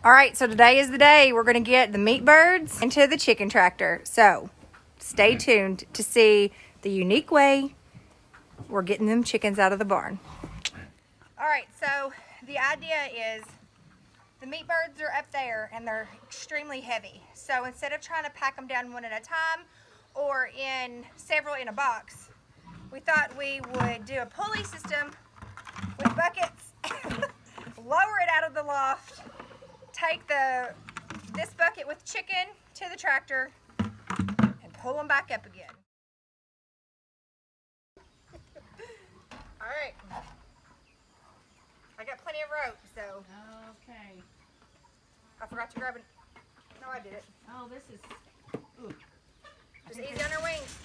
All right, so today is the day we're going to get the meat birds into the chicken tractor. So stay tuned to see the unique way we're getting them chickens out of the barn. All right, so the idea is the meat birds are up there and they're extremely heavy. So instead of trying to pack them down one at a time or in several in a box, we thought we would do a pulley system with buckets, lower it out of the loft, take this bucket with chicken to the tractor, and pull them back up again. All right. I got plenty of rope, so. Okay. I forgot to grab it. No, I did it. Oh, this is. Ooh. Just easy on your wings.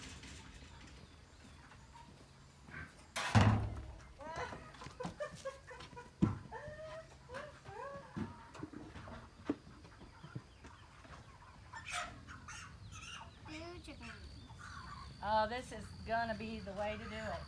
Oh, this is gonna be the way to do it.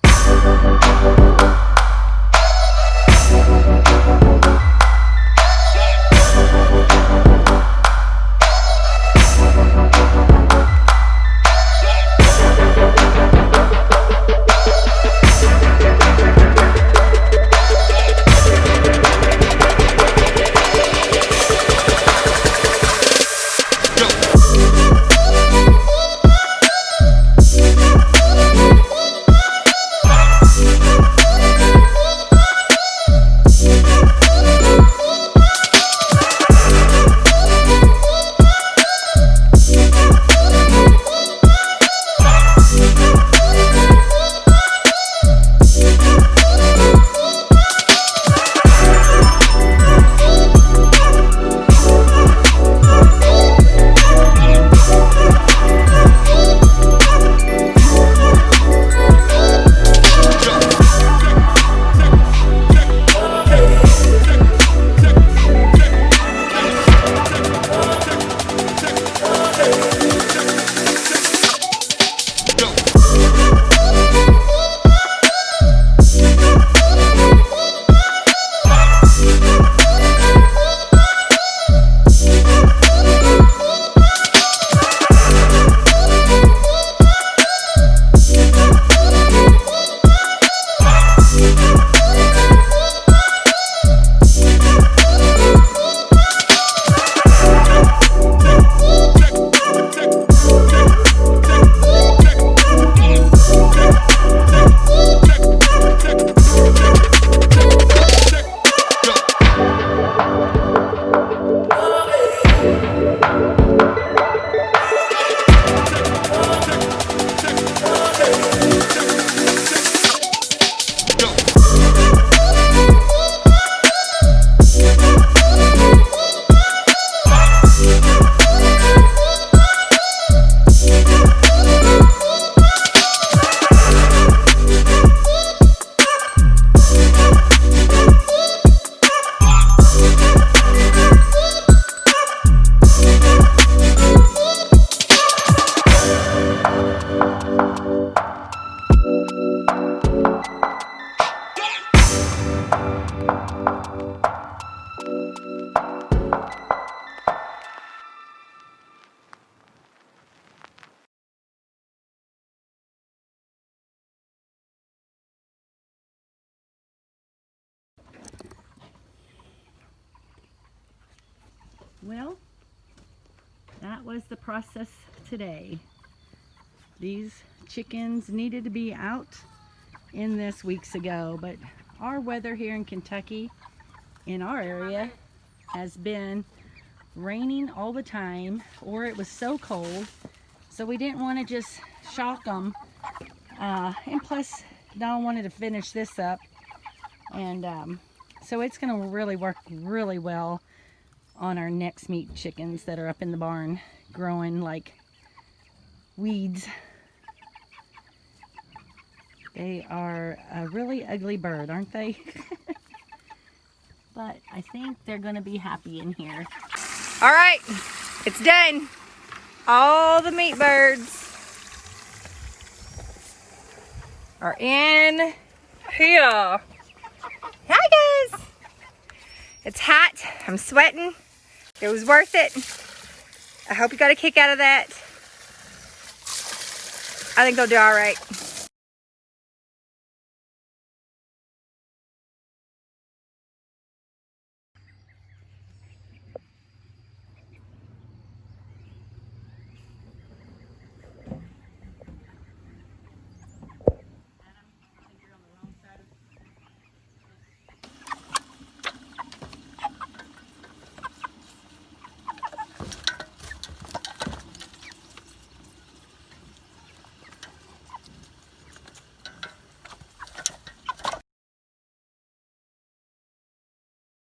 Well, that was the process today. These chickens needed to be out in this weeks ago, but our weather here in Kentucky, in our area, has been raining all the time, or it was so cold, so we didn't want to just shock them. And plus, now I wanted to finish this up, and so it's going to really work really well on our next meat chickens that are up in the barn growing like weeds. They are a really ugly bird, aren't they? But I think they're going to be happy in here. All right, it's done. All the meat birds are in here. Hi guys. It's hot, I'm sweating. It was worth it. I hope you got a kick out of that. I think they'll do all right.